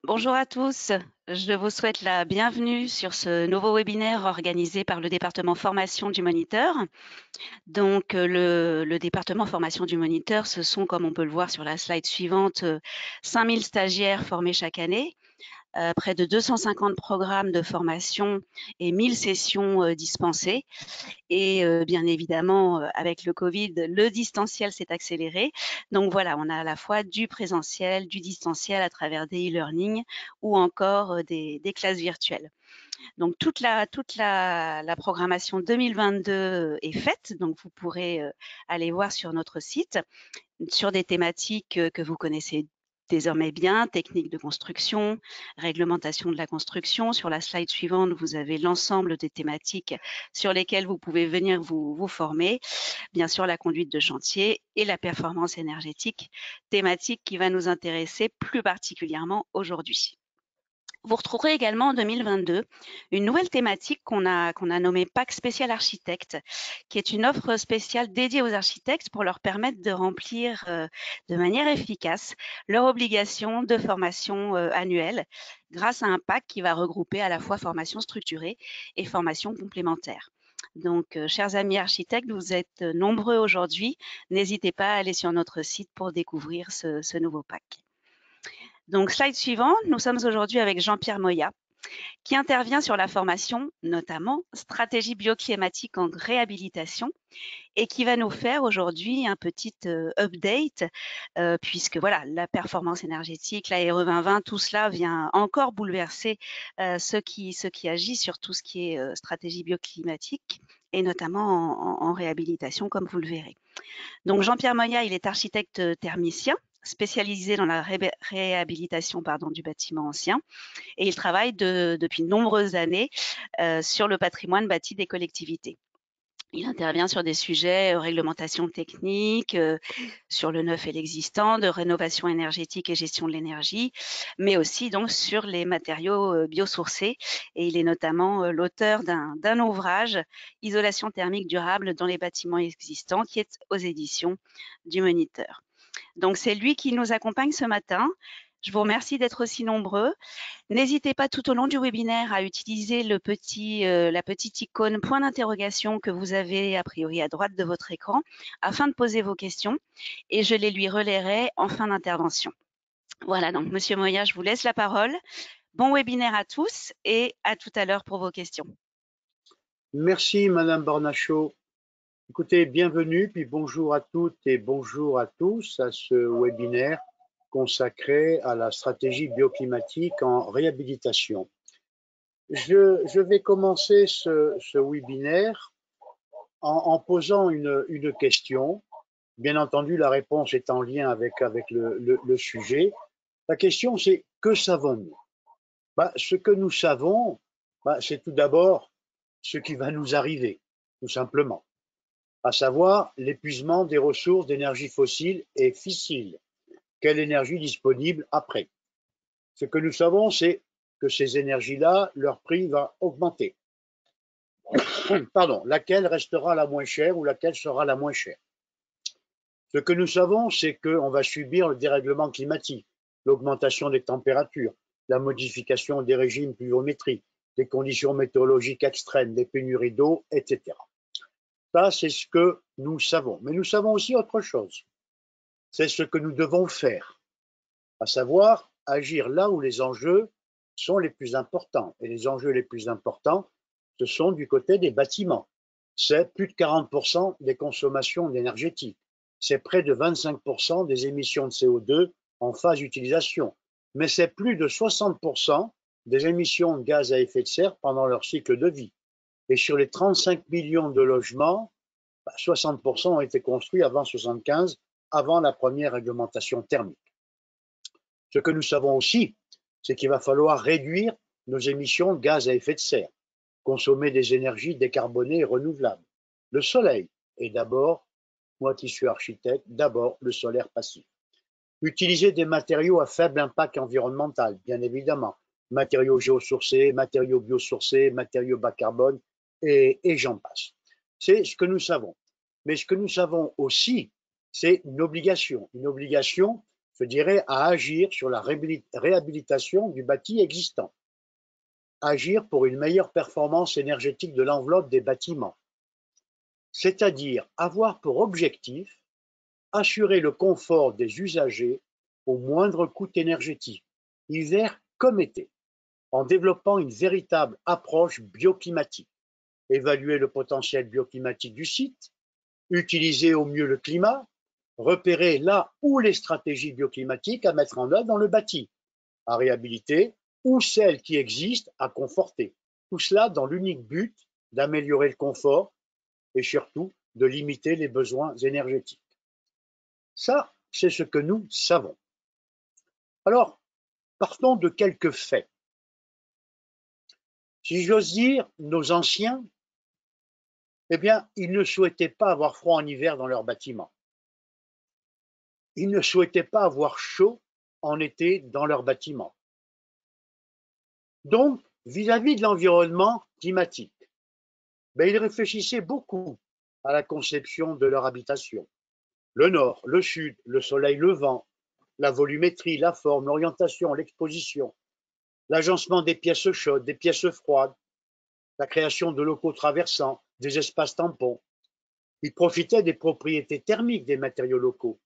Bonjour à tous, je vous souhaite la bienvenue sur ce nouveau webinaire organisé par le département formation du Moniteur. Donc, le département formation du Moniteur, ce sont, comme on peut le voir sur la slide suivante, 5000 stagiaires formés chaque année, près de 250 programmes de formation et 1000 sessions dispensées. Et bien évidemment, avec le Covid, le distanciel s'est accéléré. Donc voilà, on a à la fois du présentiel, du distanciel à travers des e-learning ou encore des classes virtuelles. Donc toute la programmation 2022 est faite, donc vous pourrez aller voir sur notre site, sur des thématiques que vous connaissez désormais bien, techniques de construction, réglementation de la construction. Sur la slide suivante, vous avez l'ensemble des thématiques sur lesquelles vous pouvez venir vous former. Bien sûr, la conduite de chantier et la performance énergétique, thématique qui va nous intéresser plus particulièrement aujourd'hui. Vous retrouverez également en 2022 une nouvelle thématique qu'on a nommée PAC spécial architecte, qui est une offre spéciale dédiée aux architectes pour leur permettre de remplir de manière efficace leur obligation de formation annuelle grâce à un PAC qui va regrouper à la fois formation structurée et formation complémentaire. Donc, chers amis architectes, vous êtes nombreux aujourd'hui. N'hésitez pas à aller sur notre site pour découvrir ce nouveau PAC. Donc, slide suivant, nous sommes aujourd'hui avec Jean-Pierre Moya, qui intervient sur la formation, notamment stratégie bioclimatique en réhabilitation, et qui va nous faire aujourd'hui un petit update, puisque voilà, la performance énergétique, la RE 2020, tout cela vient encore bouleverser ceux qui agissent sur tout ce qui est stratégie bioclimatique, et notamment en réhabilitation, comme vous le verrez. Donc Jean-Pierre Moya, il est architecte thermicien, spécialisé dans la réhabilitation du bâtiment ancien, et il travaille depuis de nombreuses années sur le patrimoine bâti des collectivités. Il intervient sur des sujets réglementation technique, sur le neuf et l'existant, de rénovation énergétique et gestion de l'énergie, mais aussi donc sur les matériaux biosourcés. Et il est notamment l'auteur d'un ouvrage, Isolation thermique durable dans les bâtiments existants, qui est aux éditions du Moniteur. Donc c'est lui qui nous accompagne ce matin. Je vous remercie d'être aussi nombreux. N'hésitez pas tout au long du webinaire à utiliser la petite icône point d'interrogation que vous avez a priori à droite de votre écran afin de poser vos questions et je les lui relayerai en fin d'intervention. Voilà, donc Monsieur Moya, je vous laisse la parole. Bon webinaire à tous et à tout à l'heure pour vos questions. Merci Madame Barnachot. Écoutez, bienvenue, puis bonjour à toutes et bonjour à tous à ce webinaire consacré à la stratégie bioclimatique en réhabilitation. Je vais commencer ce webinaire en posant une question. Bien entendu, la réponse est en lien avec le sujet. La question, c'est que savons-nous? Ce que nous savons, c'est tout d'abord ce qui va nous arriver, tout simplement, à savoir l'épuisement des ressources d'énergie fossile et fissile. Quelle énergie disponible après? Ce que nous savons, c'est que ces énergies-là, leur prix va augmenter. Pardon, laquelle restera la moins chère ou laquelle sera la moins chère? Ce que nous savons, c'est qu'on va subir le dérèglement climatique, l'augmentation des températures, la modification des régimes pluviométriques, des conditions météorologiques extrêmes, des pénuries d'eau, etc. Ça, c'est ce que nous savons. Mais nous savons aussi autre chose. C'est ce que nous devons faire, à savoir agir là où les enjeux sont les plus importants. Et les enjeux les plus importants, ce sont du côté des bâtiments. C'est plus de 40% des consommations énergétiques. C'est près de 25% des émissions de CO2 en phase d'utilisation. Mais c'est plus de 60% des émissions de gaz à effet de serre pendant leur cycle de vie. Et sur les 35 millions de logements, 60% ont été construits avant 1975, avant la première réglementation thermique. Ce que nous savons aussi, c'est qu'il va falloir réduire nos émissions de gaz à effet de serre, consommer des énergies décarbonées et renouvelables. Le soleil est d'abord, moi qui suis architecte, d'abord le solaire passif. Utiliser des matériaux à faible impact environnemental, bien évidemment. Matériaux géosourcés, matériaux biosourcés, matériaux bas carbone, et j'en passe. C'est ce que nous savons. Mais ce que nous savons aussi, c'est une obligation. Une obligation, je dirais, à agir sur la réhabilitation du bâti existant, agir pour une meilleure performance énergétique de l'enveloppe des bâtiments, c'est-à-dire avoir pour objectif assurer le confort des usagers au moindre coût énergétique, hiver comme été, en développant une véritable approche bioclimatique, évaluer le potentiel bioclimatique du site, utiliser au mieux le climat, repérer là où les stratégies bioclimatiques à mettre en œuvre dans le bâti, à réhabiliter, ou celles qui existent à conforter. Tout cela dans l'unique but d'améliorer le confort et surtout de limiter les besoins énergétiques. Ça, c'est ce que nous savons. Alors, partons de quelques faits. Si j'ose dire, nos anciens, eh bien, ils ne souhaitaient pas avoir froid en hiver dans leur bâtiment. Ils ne souhaitaient pas avoir chaud en été dans leur bâtiment. Donc, vis-à-vis de l'environnement climatique, ils réfléchissaient beaucoup à la conception de leur habitation. Le nord, le sud, le soleil, le vent, la volumétrie, la forme, l'orientation, l'exposition, l'agencement des pièces chaudes, des pièces froides, la création de locaux traversants, des espaces tampons. Ils profitaient des propriétés thermiques des matériaux locaux.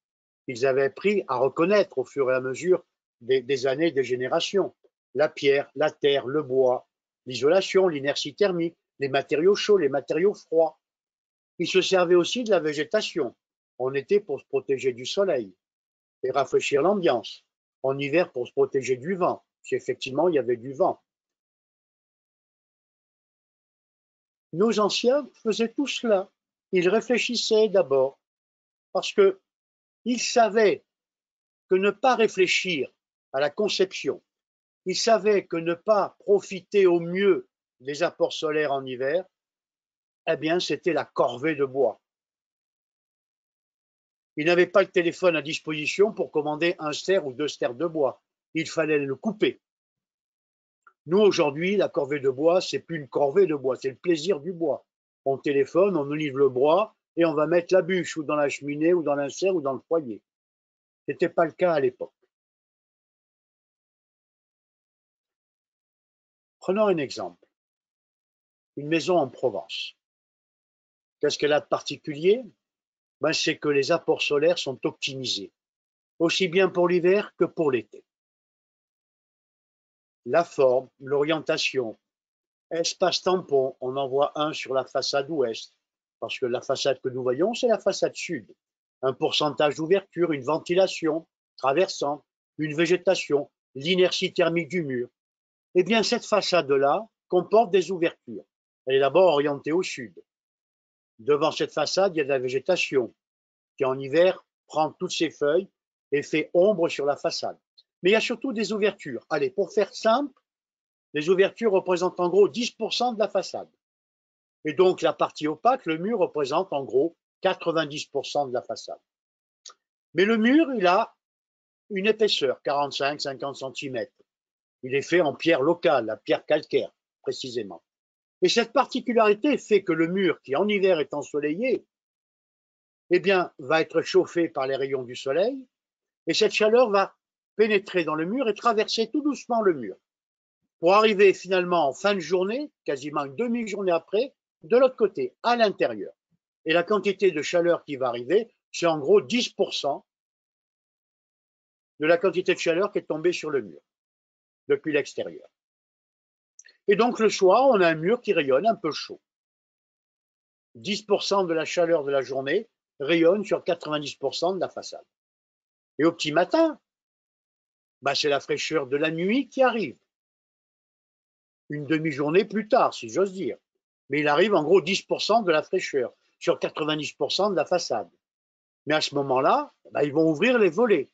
Ils avaient appris à reconnaître au fur et à mesure des années, des générations. La pierre, la terre, le bois, l'isolation, l'inertie thermique, les matériaux chauds, les matériaux froids. Ils se servaient aussi de la végétation, en été pour se protéger du soleil et rafraîchir l'ambiance, en hiver pour se protéger du vent, si effectivement il y avait du vent. Nos anciens faisaient tout cela. Ils réfléchissaient d'abord, parce qu'ils savaient que ne pas réfléchir à la conception, ils savaient que ne pas profiter au mieux des apports solaires en hiver, eh bien, c'était la corvée de bois. Ils n'avaient pas le téléphone à disposition pour commander un stère ou deux stères de bois. Il fallait le couper. Nous, aujourd'hui, la corvée de bois, c'est plus une corvée de bois, c'est le plaisir du bois. On téléphone, on olive le bois et on va mettre la bûche ou dans la cheminée ou dans l'insert ou dans le foyer. Ce n'était pas le cas à l'époque. Prenons un exemple. Une maison en Provence. Qu'est-ce qu'elle a de particulier? C'est que les apports solaires sont optimisés, aussi bien pour l'hiver que pour l'été. La forme, l'orientation, espace tampon, on en voit un sur la façade ouest, parce que la façade que nous voyons, c'est la façade sud. Un pourcentage d'ouverture, une ventilation traversante, une végétation, l'inertie thermique du mur. Eh bien, cette façade-là comporte des ouvertures. Elle est d'abord orientée au sud. Devant cette façade, il y a de la végétation qui, en hiver, prend toutes ses feuilles et fait ombre sur la façade. Mais il y a surtout des ouvertures. Allez, pour faire simple, les ouvertures représentent en gros 10% de la façade. Et donc, la partie opaque, le mur, représente en gros 90% de la façade. Mais le mur, il a une épaisseur, 45-50 cm. Il est fait en pierre locale, la pierre calcaire, précisément. Et cette particularité fait que le mur, qui en hiver est ensoleillé, eh bien, va être chauffé par les rayons du soleil, et cette chaleur va pénétrer dans le mur et traverser tout doucement le mur, pour arriver finalement en fin de journée, quasiment une demi-journée après, de l'autre côté, à l'intérieur. Et la quantité de chaleur qui va arriver, c'est en gros 10% de la quantité de chaleur qui est tombée sur le mur, depuis l'extérieur. Et donc le soir, on a un mur qui rayonne un peu chaud. 10% de la chaleur de la journée rayonne sur 90% de la façade. Et au petit matin, c'est la fraîcheur de la nuit qui arrive. Une demi-journée plus tard, si j'ose dire. Mais il arrive en gros 10% de la fraîcheur sur 90% de la façade. Mais à ce moment-là, ils vont ouvrir les volets.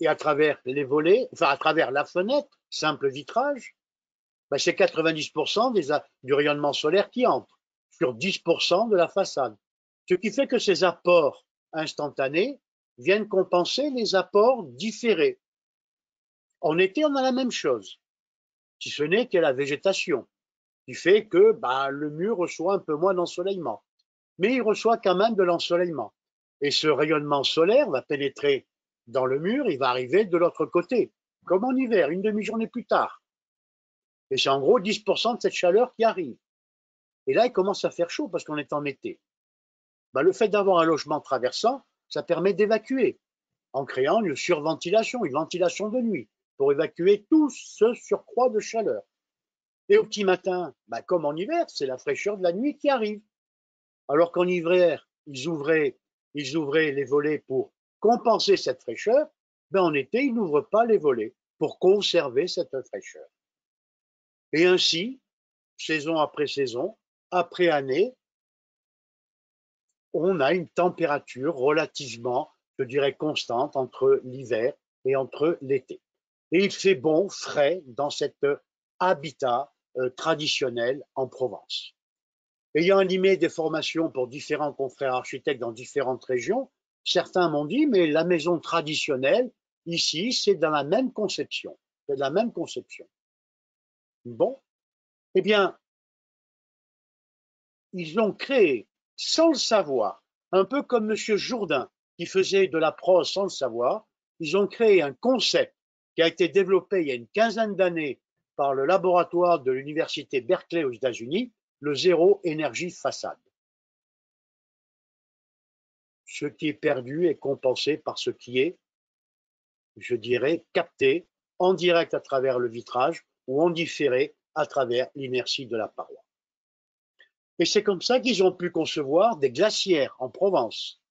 Et à travers les volets, enfin à travers la fenêtre, simple vitrage, c'est 90% du rayonnement solaire qui entre sur 10% de la façade. Ce qui fait que ces apports instantanés viennent compenser les apports différés. En été, on a la même chose, si ce n'est qu'il y a la végétation, qui fait que le mur reçoit un peu moins d'ensoleillement. Mais il reçoit quand même de l'ensoleillement. Et ce rayonnement solaire va pénétrer dans le mur, il va arriver de l'autre côté, comme en hiver, une demi-journée plus tard. Et c'est en gros 10% de cette chaleur qui arrive. Et là, il commence à faire chaud parce qu'on est en été. Ben, le fait d'avoir un logement traversant, ça permet d'évacuer en créant une surventilation, une ventilation de nuit, pour évacuer tout ce surcroît de chaleur. Et au petit matin, ben, comme en hiver, c'est la fraîcheur de la nuit qui arrive. Alors qu'en hiver, ils ouvraient les volets pour compenser cette fraîcheur, ben en été, ils n'ouvrent pas les volets pour conserver cette fraîcheur. Et ainsi, saison après saison, après année, on a une température relativement, je dirais, constante entre l'hiver et entre l'été. Et il fait bon, frais dans cet habitat traditionnel en Provence. Ayant animé des formations pour différents confrères architectes dans différentes régions, certains m'ont dit, mais la maison traditionnelle, ici, c'est dans la même conception. C'est de la même conception. Bon, eh bien, ils ont créé, sans le savoir, un peu comme M. Jourdain, qui faisait de la prose sans le savoir, ils ont créé un concept qui a été développé il y a une quinzaine d'années par le laboratoire de l'université Berkeley aux États-Unis, le zéro énergie façade. Ce qui est perdu est compensé par ce qui est, je dirais, capté en direct à travers le vitrage ou en différé à travers l'inertie de la paroi. Et c'est comme ça qu'ils ont pu concevoir des glacières en Provence.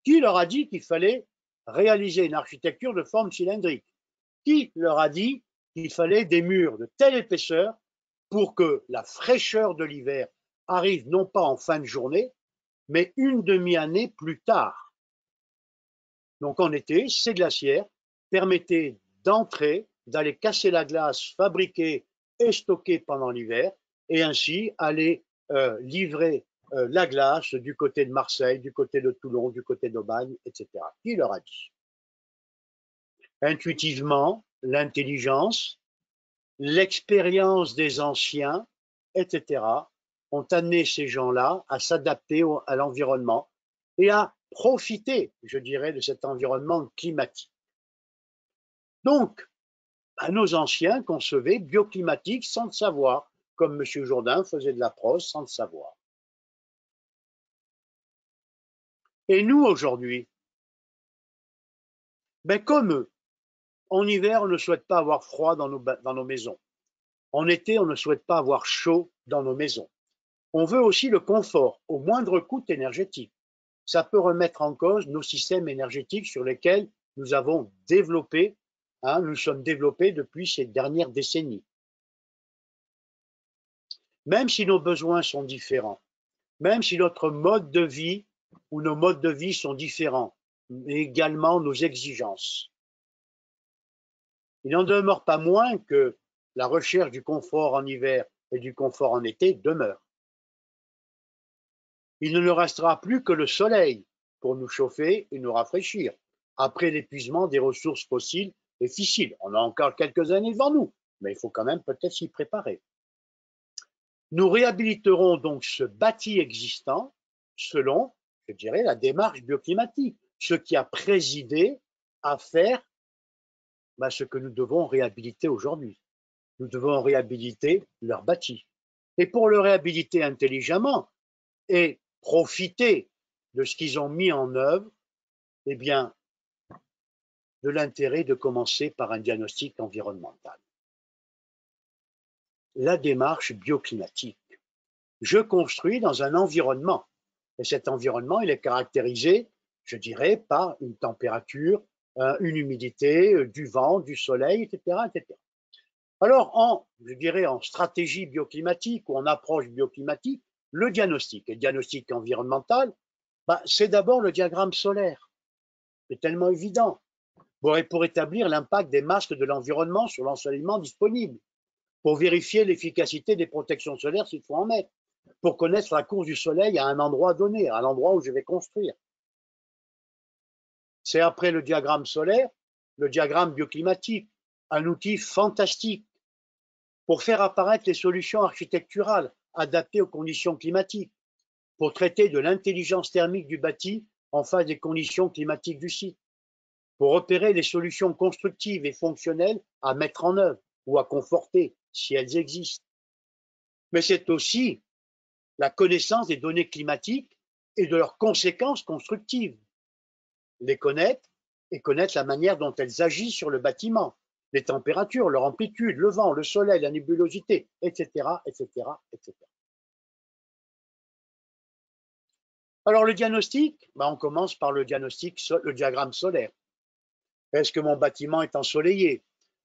Qui leur a dit qu'il fallait réaliser une architecture de forme cylindrique? Qui leur a dit qu'il fallait des murs de telle épaisseur pour que la fraîcheur de l'hiver arrive non pas en fin de journée, mais une demi-année plus tard? Donc en été, ces glacières permettaient d'entrer, d'aller casser la glace fabriquée et stockée pendant l'hiver, et ainsi aller livrer la glace du côté de Marseille, du côté de Toulon, du côté d'Aubagne, etc. Qui leur a dit? Intuitivement, l'intelligence, l'expérience des anciens, etc., ont amené ces gens-là à s'adapter à l'environnement et à profiter, je dirais, de cet environnement climatique. Donc, nos anciens concevaient bioclimatique sans le savoir, comme M. Jourdain faisait de la prose sans le savoir. Et nous, aujourd'hui, ben comme eux, en hiver, on ne souhaite pas avoir froid dans nos maisons. En été, on ne souhaite pas avoir chaud dans nos maisons. On veut aussi le confort, au moindre coût énergétique. Ça peut remettre en cause nos systèmes énergétiques sur lesquels nous avons développé, nous sommes développés depuis ces dernières décennies. Même si nos besoins sont différents, même si notre mode de vie ou nos modes de vie sont différents, mais également nos exigences. Il n'en demeure pas moins que la recherche du confort en hiver et du confort en été demeure. Il ne nous restera plus que le soleil pour nous chauffer et nous rafraîchir, après l'épuisement des ressources fossiles et fissiles. On a encore quelques années devant nous, mais il faut quand même peut-être s'y préparer. Nous réhabiliterons donc ce bâti existant selon, je dirais, la démarche bioclimatique, ce qui a présidé à faire ce que nous devons réhabiliter aujourd'hui. Nous devons réhabiliter leur bâti. Et pour le réhabiliter intelligemment et profiter de ce qu'ils ont mis en œuvre, eh bien, de l'intérêt de commencer par un diagnostic environnemental. La démarche bioclimatique. Je construis dans un environnement. Et cet environnement, il est caractérisé, je dirais, par une température, une humidité, du vent, du soleil, etc., etc. Alors, je dirais, en stratégie bioclimatique ou en approche bioclimatique, le diagnostic. Et le diagnostic environnemental, c'est d'abord le diagramme solaire. C'est tellement évident. Pour établir l'impact des masques de l'environnement sur l'ensoleillement disponible, pour vérifier l'efficacité des protections solaires s'il faut en mettre, pour connaître la course du soleil à un endroit donné, à l'endroit où je vais construire. C'est après le diagramme solaire, le diagramme bioclimatique, un outil fantastique pour faire apparaître les solutions architecturales adaptées aux conditions climatiques, pour traiter de l'intelligence thermique du bâti en face des conditions climatiques du site. pour repérer les solutions constructives et fonctionnelles à mettre en œuvre ou à conforter si elles existent. Mais c'est aussi la connaissance des données climatiques et de leurs conséquences constructives. Les connaître et connaître la manière dont elles agissent sur le bâtiment, les températures, leur amplitude, le vent, le soleil, la nébulosité, etc., etc., etc. Alors le diagnostic, on commence par le diagnostic, le diagramme solaire. Est-ce que mon bâtiment est ensoleillé?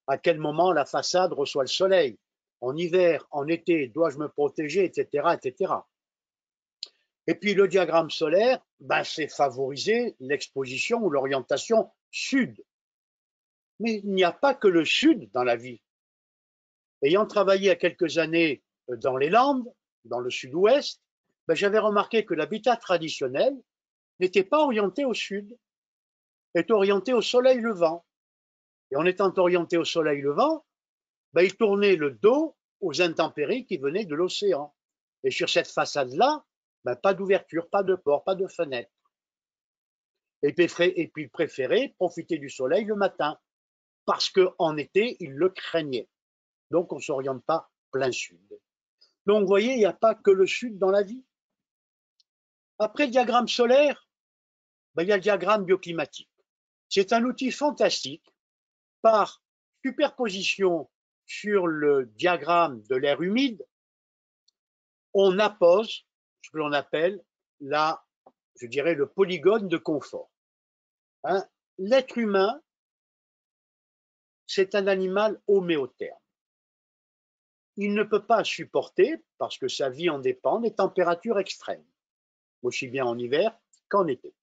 À quel moment la façade reçoit le soleil? En hiver, en été, dois-je me protéger, etc., etc. Et puis le diagramme solaire, c'est favoriser l'exposition ou l'orientation sud. Mais il n'y a pas que le sud dans la vie. Ayant travaillé il y a quelques années dans les Landes, dans le sud-ouest, j'avais remarqué que l'habitat traditionnel n'était pas orienté au sud, est orienté au soleil levant. Et en étant orienté au soleil levant, il tournait le dos aux intempéries qui venaient de l'océan. Et sur cette façade-là, pas d'ouverture, pas de porte, pas de fenêtre. Et puis il préférait profiter du soleil le matin, parce qu'en été, il le craignait. Donc on ne s'oriente pas plein sud. Donc vous voyez, il n'y a pas que le sud dans la vie. Après le diagramme solaire, il y a le diagramme bioclimatique. C'est un outil fantastique par superposition sur le diagramme de l'air humide. On appose ce que l'on appelle le polygone de confort. L'être humain, c'est un animal homéotherme. Il ne peut pas supporter, parce que sa vie en dépend, des températures extrêmes, aussi bien en hiver qu'en été.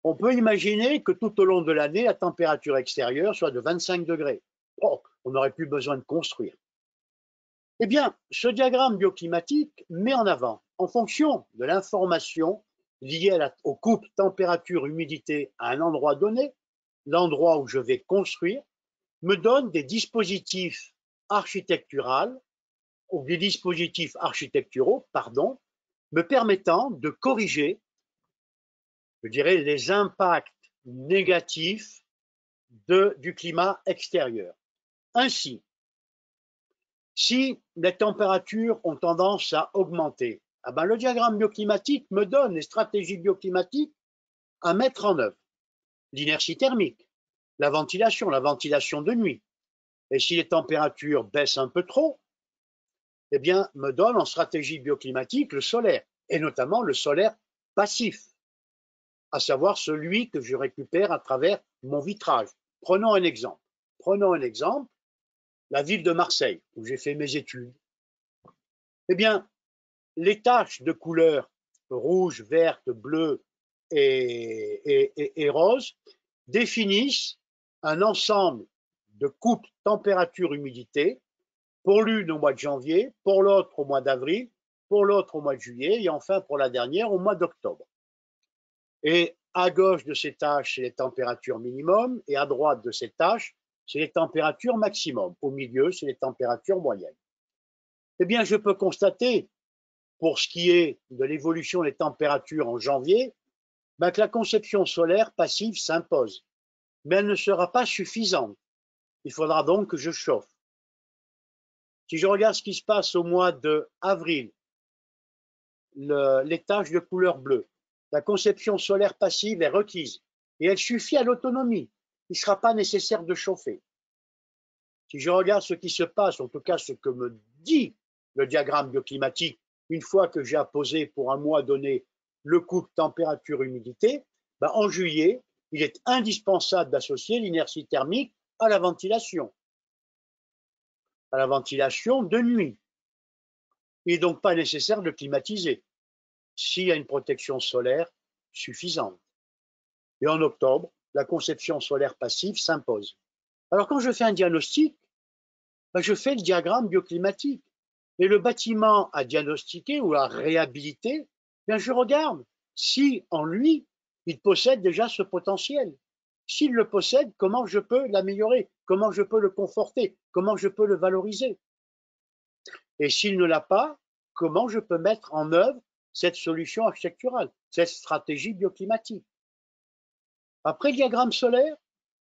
On peut imaginer que tout au long de l'année, la température extérieure soit de 25 degrés. Oh, on n'aurait plus besoin de construire. Eh bien, ce diagramme bioclimatique met en avant, en fonction de l'information liée aux coupes température-humidité à un endroit donné, l'endroit où je vais construire, me donne des dispositifs architecturaux, me permettant de corriger, les impacts négatifs du climat extérieur. Ainsi, si les températures ont tendance à augmenter, le diagramme bioclimatique me donne les stratégies bioclimatiques à mettre en œuvre. L'inertie thermique, la ventilation de nuit. Et si les températures baissent un peu trop, me donne en stratégie bioclimatique le solaire, et notamment le solaire passif, à savoir celui que je récupère à travers mon vitrage. Prenons un exemple, la ville de Marseille, où j'ai fait mes études. Les taches de couleur rouge, verte, bleue et rose définissent un ensemble de coupes température-humidité, pour l'une au mois de janvier, pour l'autre au mois d'avril, pour l'autre au mois de juillet et enfin pour la dernière au mois d'octobre. Et à gauche de ces tâches, c'est les températures minimum et à droite de ces tâches, c'est les températures maximum. Au milieu, c'est les températures moyennes. Je peux constater, pour ce qui est de l'évolution des températures en janvier, que la conception solaire passive s'impose. Mais elle ne sera pas suffisante. Il faudra donc que je chauffe. Si je regarde ce qui se passe au mois d'avril, les taches de couleur bleue, la conception solaire passive est requise et elle suffit à l'autonomie. Il ne sera pas nécessaire de chauffer. Si je regarde ce qui se passe, en tout cas ce que me dit le diagramme bioclimatique, une fois que j'ai apposé pour un mois donné le couple température-humidité, en juillet, il est indispensable d'associer l'inertie thermique à la ventilation de nuit. Il n'est donc pas nécessaire de climatiser s'il y a une protection solaire suffisante. Et en octobre, la conception solaire passive s'impose. Alors quand je fais un diagnostic, je fais le diagramme bioclimatique. Et le bâtiment à diagnostiquer ou à réhabiliter, je regarde si en lui, il possède déjà ce potentiel. S'il le possède, comment je peux l'améliorer? Comment je peux le conforter? Comment je peux le valoriser? Et s'il ne l'a pas, comment je peux mettre en œuvre cette solution architecturale, cette stratégie bioclimatique? Après le diagramme solaire,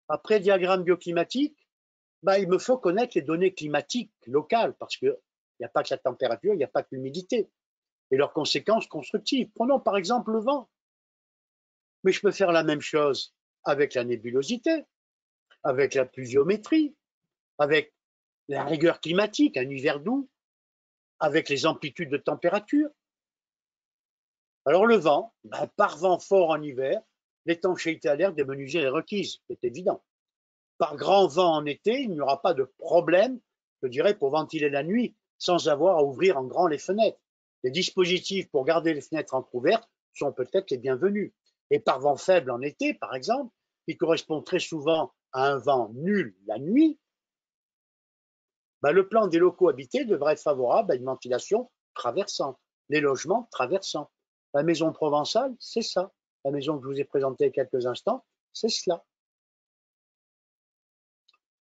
Après diagramme bioclimatique, il me faut connaître les données climatiques locales, parce qu'il n'y a pas que la température, il n'y a pas que l'humidité, et leurs conséquences constructives. Prenons par exemple le vent. Mais je peux faire la même chose avec la nébulosité, avec la pluviométrie, avec la rigueur climatique, un hiver doux, avec les amplitudes de température. Alors le vent, par vent fort en hiver, l'étanchéité à l'air des menuisiers est requise, c'est évident. Par grand vent en été, il n'y aura pas de problème, je dirais, pour ventiler la nuit sans avoir à ouvrir en grand les fenêtres. Les dispositifs pour garder les fenêtres entrouvertes sont peut-être les bienvenus. Et par vent faible en été, par exemple, qui correspond très souvent à un vent nul la nuit, le plan des locaux habités devrait être favorable à une ventilation traversante, les logements traversants. La maison provençale, c'est ça. La maison que je vous ai présentée il y a quelques instants, c'est cela.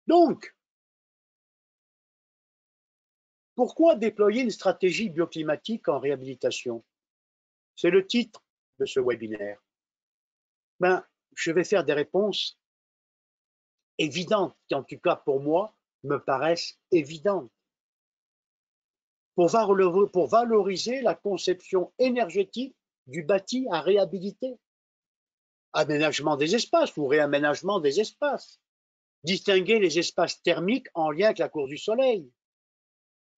Donc, pourquoi déployer une stratégie bioclimatique en réhabilitation? C'est le titre de ce webinaire. Je vais faire des réponses évidentes, qui en tout cas pour moi me paraissent évidentes. Pour valoriser la conception énergétique du bâti à réhabiliter. Aménagement des espaces ou réaménagement des espaces. Distinguer les espaces thermiques en lien avec la course du soleil.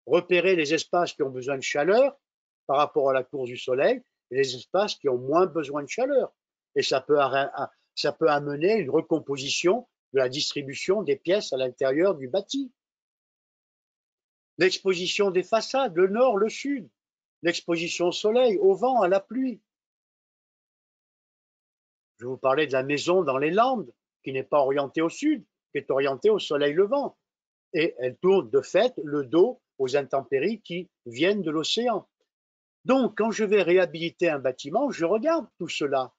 Repérer les espaces qui ont besoin de chaleur par rapport à la course du soleil et les espaces qui ont moins besoin de chaleur. Et ça peut amener une recomposition de la distribution des pièces à l'intérieur du bâti. L'exposition des façades, le nord, le sud. L'exposition au soleil, au vent, à la pluie. Je vous parlais de la maison dans les Landes, qui n'est pas orientée au sud, qui est orientée au soleil levant. Et elle tourne de fait le dos aux intempéries qui viennent de l'océan. Donc, quand je vais réhabiliter un bâtiment, je regarde tout cela.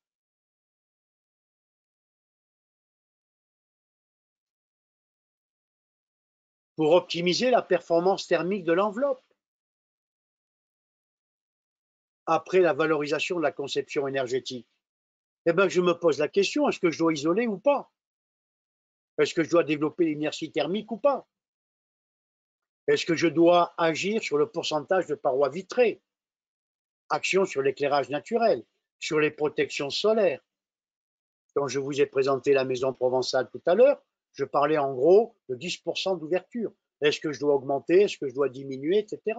Pour optimiser la performance thermique de l'enveloppe. Après la valorisation de la conception énergétique, je me pose la question, est-ce que je dois isoler ou pas? Est-ce que je dois développer l'inertie thermique ou pas? Est-ce que je dois agir sur le pourcentage de parois vitrées? Action sur l'éclairage naturel, sur les protections solaires. Quand je vous ai présenté la maison provençale tout à l'heure, je parlais en gros de 10% d'ouverture. Est-ce que je dois augmenter? Est-ce que je dois diminuer, etc.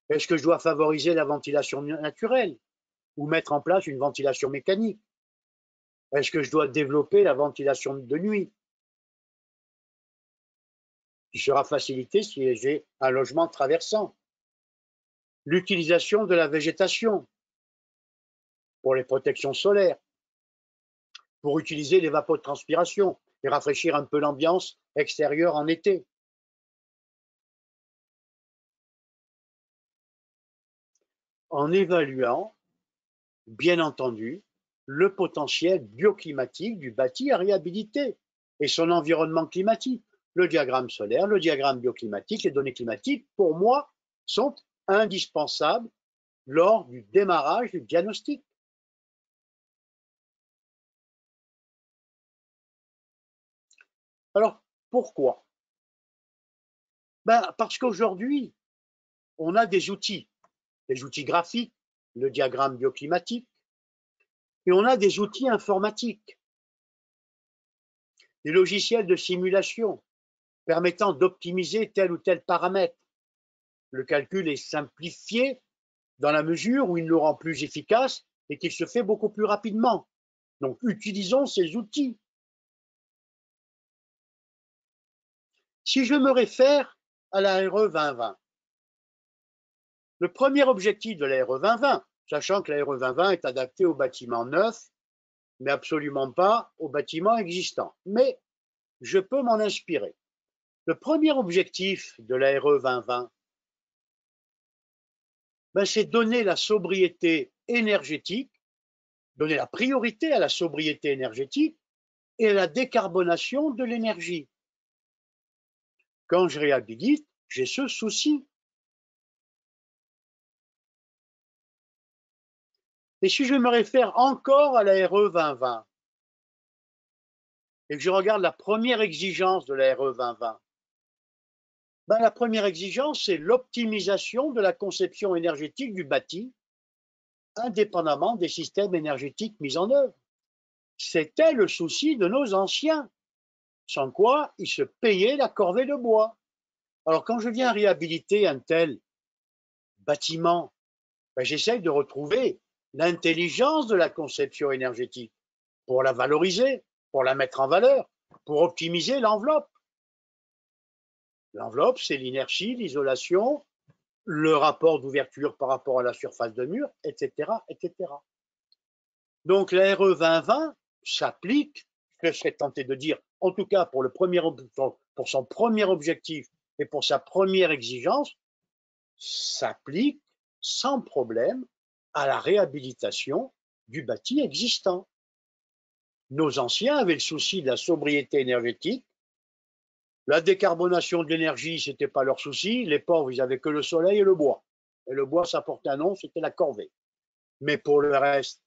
Est-ce que je dois favoriser la ventilation naturelle ou mettre en place une ventilation mécanique? Est-ce que je dois développer la ventilation de nuit, qui sera facilitée si j'ai un logement traversant? L'utilisation de la végétation pour les protections solaires, pour utiliser l'évapotranspiration et rafraîchir un peu l'ambiance extérieure en été. En évaluant, bien entendu, le potentiel bioclimatique du bâti à réhabiliter et son environnement climatique. Le diagramme solaire, le diagramme bioclimatique, les données climatiques, pour moi, sont indispensables lors du démarrage du diagnostic. Alors, pourquoi? Parce qu'aujourd'hui, on a des outils graphiques, le diagramme bioclimatique, et on a des outils informatiques, des logiciels de simulation permettant d'optimiser tel ou tel paramètre. Le calcul est simplifié dans la mesure où il le rend plus efficace et qu'il se fait beaucoup plus rapidement. Donc, utilisons ces outils. Si je me réfère à la RE 2020, le premier objectif de la RE 2020, sachant que la RE 2020 est adaptée aux bâtiments neufs, mais absolument pas aux bâtiments existants. Mais je peux m'en inspirer. Le premier objectif de la RE 2020, c'est donner la sobriété énergétique, donner la priorité à la sobriété énergétique et à la décarbonation de l'énergie. Quand je réhabilite, j'ai ce souci. Et si je me réfère encore à la RE 2020, et que je regarde la première exigence de la RE 2020, ben, la première exigence, c'est l'optimisation de la conception énergétique du bâti, indépendamment des systèmes énergétiques mis en œuvre. C'était le souci de nos anciens, sans quoi ils se payaient la corvée de bois. Alors quand je viens réhabiliter un tel bâtiment, ben, j'essaye de retrouver l'intelligence de la conception énergétique pour la valoriser, pour la mettre en valeur, pour optimiser l'enveloppe. L'enveloppe, c'est l'inertie, l'isolation, le rapport d'ouverture par rapport à la surface de mur, etc., etc. Donc la RE 2020 s'applique, je serais tenté de dire, en tout cas pour son premier objectif et pour sa première exigence, s'applique sans problème à la réhabilitation du bâti existant. Nos anciens avaient le souci de la sobriété énergétique. La décarbonation de l'énergie, ce n'était pas leur souci. Les pauvres, ils n'avaient que le soleil et le bois. Et le bois, ça portait un nom, c'était la corvée. Mais pour le reste,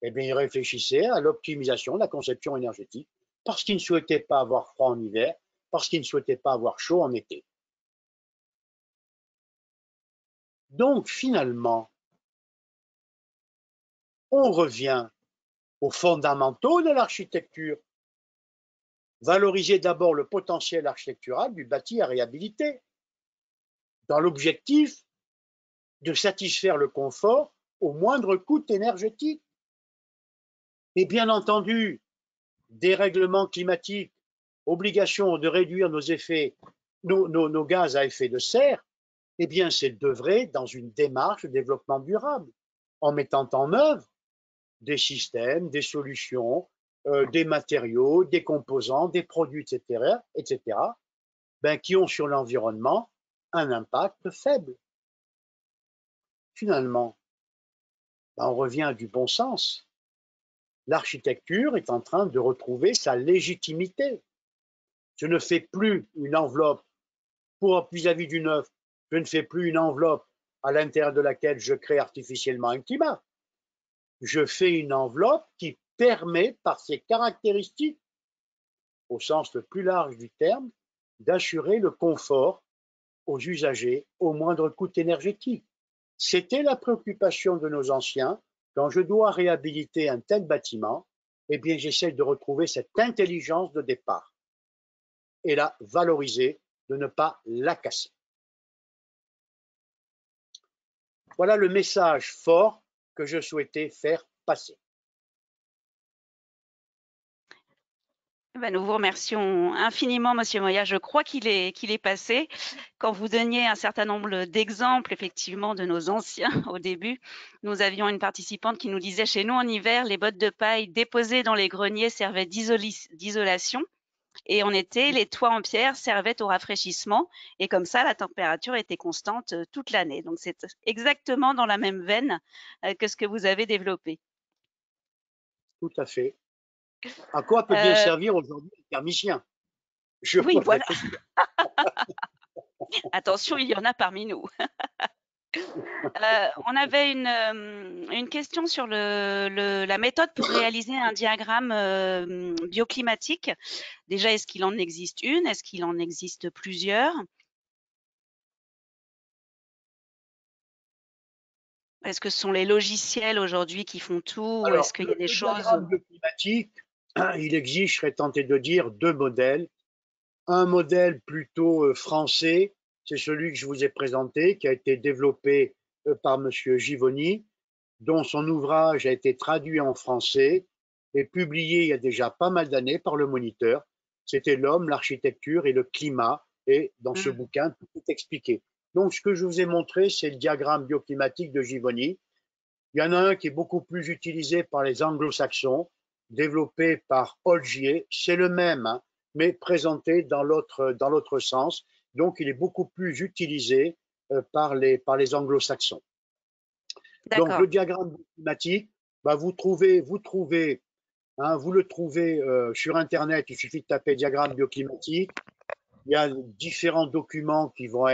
eh bien, ils réfléchissaient à l'optimisation de la conception énergétique parce qu'ils ne souhaitaient pas avoir froid en hiver, parce qu'ils ne souhaitaient pas avoir chaud en été. Donc, finalement, on revient aux fondamentaux de l'architecture. Valoriser d'abord le potentiel architectural du bâti à réhabiliter, dans l'objectif de satisfaire le confort au moindre coût énergétique. Et bien entendu, dérèglement climatique, obligation de réduire nos effets, nos gaz à effet de serre, eh bien, c'est d'œuvrer dans une démarche de développement durable, en mettant en œuvre des systèmes, des solutions, des matériaux, des composants, des produits, etc., ben, qui ont sur l'environnement un impact faible. Finalement, ben, on revient à du bon sens. L'architecture est en train de retrouver sa légitimité. Je ne fais plus une enveloppe vis-à-vis du neuf, je ne fais plus une enveloppe à l'intérieur de laquelle je crée artificiellement un climat. Je fais une enveloppe qui permet, par ses caractéristiques, au sens le plus large du terme, d'assurer le confort aux usagers au moindre coût énergétique. C'était la préoccupation de nos anciens. Quand je dois réhabiliter un tel bâtiment, eh bien, j'essaie de retrouver cette intelligence de départ et la valoriser, de ne pas la casser. Voilà le message fort que je souhaitais faire passer. Ben, nous vous remercions infiniment, Monsieur Moya. Je crois qu'il est passé. Quand vous donniez un certain nombre d'exemples, effectivement, de nos anciens au début, nous avions une participante qui nous disait chez nous en hiver, les bottes de paille déposées dans les greniers servaient d'isolation. Et en été, les toits en pierre servaient au rafraîchissement. Et comme ça, la température était constante toute l'année. Donc, c'est exactement dans la même veine que ce que vous avez développé. Tout à fait. À quoi peut bien servir aujourd'hui le thermicien? Je Oui, pose la voilà. question. Attention, il y en a parmi nous. On avait une question sur la méthode pour réaliser un diagramme bioclimatique. Déjà, est-ce qu'il en existe une? Est-ce qu'il en existe plusieurs? Est-ce que ce sont les logiciels aujourd'hui qui font tout? Ou est-ce Alors, qu'il y a des le choses? diagramme bioclimatique, il existe, je serais tenté de dire, deux modèles. Un modèle plutôt français, c'est celui que je vous ai présenté, qui a été développé par Monsieur Givoni, dont son ouvrage a été traduit en français et publié il y a déjà pas mal d'années par le Moniteur. C'était L'homme, l'architecture et le climat. Et dans ce bouquin, tout est expliqué. Donc, ce que je vous ai montré, c'est le diagramme bioclimatique de Givoni. Il y en a un qui est beaucoup plus utilisé par les anglo-saxons, développé par Olgier. C'est le même, hein, mais présenté dans l'autre sens. Donc, il est beaucoup plus utilisé par les anglo-saxons. Donc, D'accord. le diagramme climatique, bah, vous le trouvez sur Internet. Il suffit de taper diagramme bioclimatique. Il y a différents documents qui vont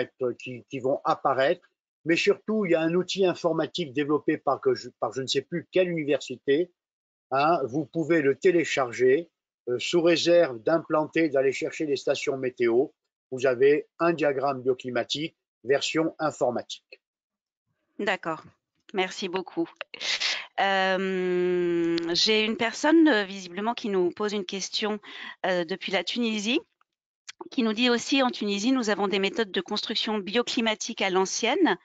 apparaître, mais surtout, il y a un outil informatique développé par je ne sais plus quelle université. Hein, vous pouvez le télécharger sous réserve d'implanter, d'aller chercher les stations météo, vous avez un diagramme bioclimatique version informatique. D'accord, merci beaucoup. J'ai une personne visiblement qui nous pose une question depuis la Tunisie, qui nous dit aussi en Tunisie, nous avons des méthodes de construction bioclimatique à l'ancienne,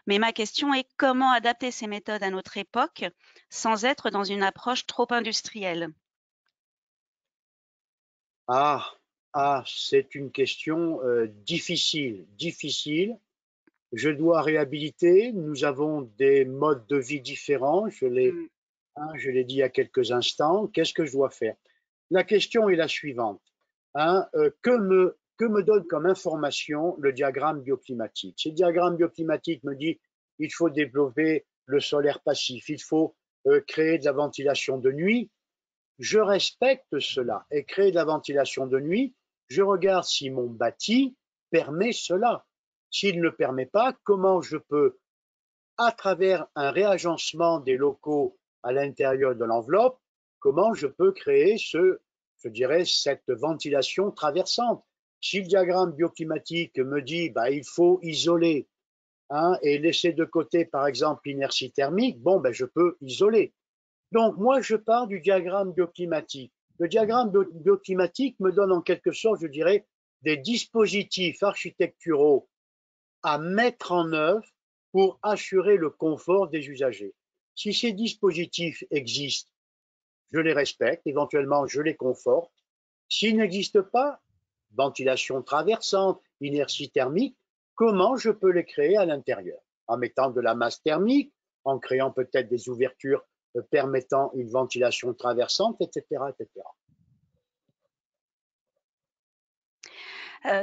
mais ma question est comment adapter ces méthodes à notre époque sans être dans une approche trop industrielle? C'est une question difficile. Je dois réhabiliter. Nous avons des modes de vie différents. Mmh, Je l'ai dit il y a quelques instants. Qu'est-ce que je dois faire? La question est la suivante. Que me donne comme information le diagramme bioclimatique? Ce diagramme bioclimatique me dit il faut développer le solaire passif, il faut créer de la ventilation de nuit. Je respecte cela et créer de la ventilation de nuit, je regarde si mon bâti permet cela. S'il ne le permet pas, comment je peux, à travers un réagencement des locaux à l'intérieur de l'enveloppe, comment je peux créer je dirais, cette ventilation traversante. Si le diagramme bioclimatique me dit il faut isoler et laisser de côté, par exemple, l'inertie thermique, je peux isoler. Donc, moi, je pars du diagramme bioclimatique. Le diagramme bioclimatique me donne en quelque sorte, je dirais, des dispositifs architecturaux à mettre en œuvre pour assurer le confort des usagers. Si ces dispositifs existent, je les respecte, éventuellement je les conforte. S'ils n'existent pas, ventilation traversante, inertie thermique, comment je peux les créer à l'intérieur? En mettant de la masse thermique, en créant peut-être des ouvertures permettant une ventilation traversante, etc., etc.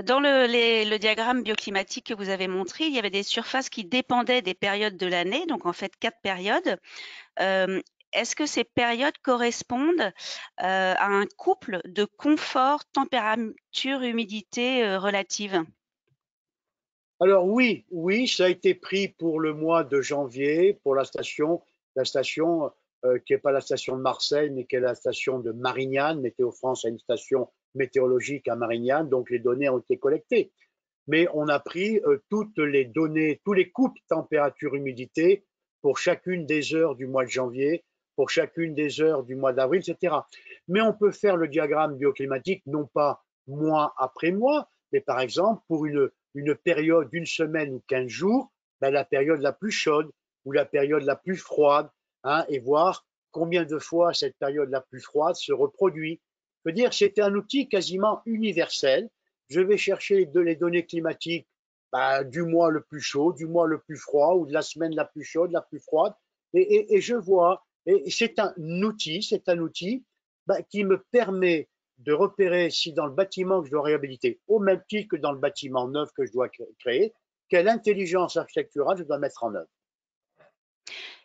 Dans le diagramme bioclimatique que vous avez montré, il y avait des surfaces qui dépendaient des périodes de l'année, donc en fait 4 périodes. Est-ce que ces périodes correspondent à un couple de confort, température, humidité relative? Alors oui, ça a été pris pour le mois de janvier, pour la station qui n'est pas la station de Marseille, mais qui est la station de Marignane. Météo France a une station météorologique à Marignane, donc les données ont été collectées. Mais on a pris toutes les données, tous les coupes température-humidité pour chacune des heures du mois de janvier, pour chacune des heures du mois d'avril, etc. Mais on peut faire le diagramme bioclimatique non pas mois après mois, mais par exemple pour une période d'une semaine ou 15 jours, la période la plus chaude ou la période la plus froide, et voir combien de fois cette période la plus froide se reproduit. Je veux dire, c'est un outil quasiment universel. Je vais chercher les données climatiques du mois le plus chaud, du mois le plus froid ou de la semaine la plus chaude, la plus froide, et je vois, et c'est un outil qui me permet de repérer si dans le bâtiment que je dois réhabiliter, au même titre que dans le bâtiment neuf que je dois créer, quelle intelligence architecturale je dois mettre en œuvre.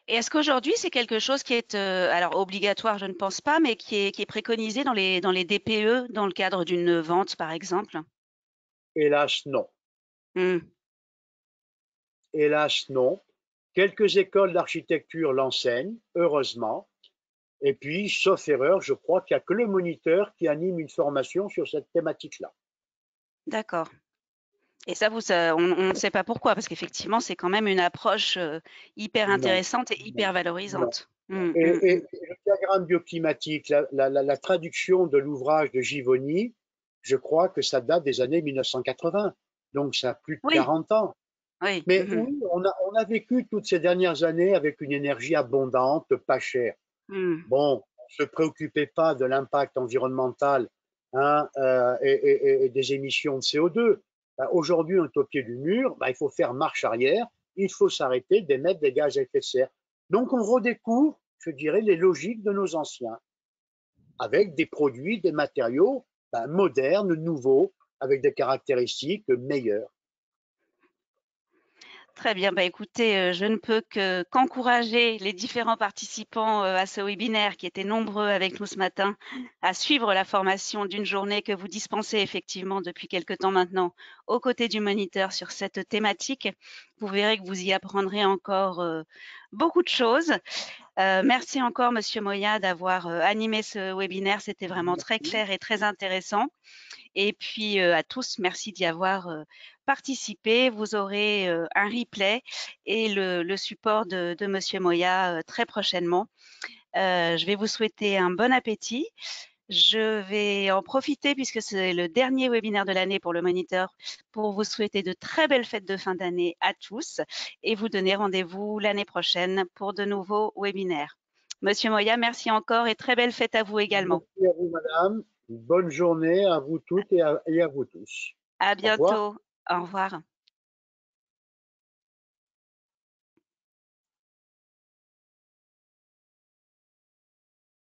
Et est-ce qu'aujourd'hui, c'est quelque chose qui est, alors obligatoire, je ne pense pas, mais qui est préconisé dans les DPE, dans le cadre d'une vente, par exemple? Hélas, non. Mmh. Hélas, non. Quelques écoles d'architecture l'enseignent, heureusement. Et puis, sauf erreur, je crois qu'il n'y a que le moniteur qui anime une formation sur cette thématique-là. D'accord. Et ça, on ne sait pas pourquoi, parce qu'effectivement, c'est quand même une approche, hyper Non, intéressante et non, hyper non. valorisante. Mmh, Et, mmh, mmh. le diagramme bioclimatique, la traduction de l'ouvrage de Givoni, je crois que ça date des années 1980. Donc, ça a plus de Oui, 40 ans. oui. Mais Mmh mh. oui, on a vécu toutes ces dernières années avec une énergie abondante, pas chère. Mmh. Bon, on ne se préoccupait pas de l'impact environnemental et des émissions de CO2. Aujourd'hui, on est au pied du mur, il faut faire marche arrière, il faut s'arrêter d'émettre des gaz à effet de serre. Donc, on redécouvre, je dirais, les logiques de nos anciens, avec des produits, des matériaux modernes, nouveaux, avec des caractéristiques meilleures. Très bien, bah, écoutez, je ne peux qu'encourager les différents participants, à ce webinaire qui étaient nombreux avec nous ce matin, à suivre la formation d'une journée que vous dispensez effectivement depuis quelque temps maintenant, aux côtés du moniteur sur cette thématique. Vous verrez que vous y apprendrez encore, beaucoup de choses. Merci encore, Monsieur Moya, d'avoir animé ce webinaire. C'était vraiment très Merci. clair et très intéressant. Et puis à tous, merci d'y avoir participé. Vous aurez un replay et le support de Monsieur Moya très prochainement. Je vais vous souhaiter un bon appétit. Je vais en profiter, puisque c'est le dernier webinaire de l'année pour le moniteur, pour vous souhaiter de très belles fêtes de fin d'année à tous et vous donner rendez-vous l'année prochaine pour de nouveaux webinaires. Monsieur Moya, merci encore et très belle fête à vous également. Merci à vous, madame. Bonne journée à vous toutes et à vous tous. À Au revoir. bientôt. Au revoir.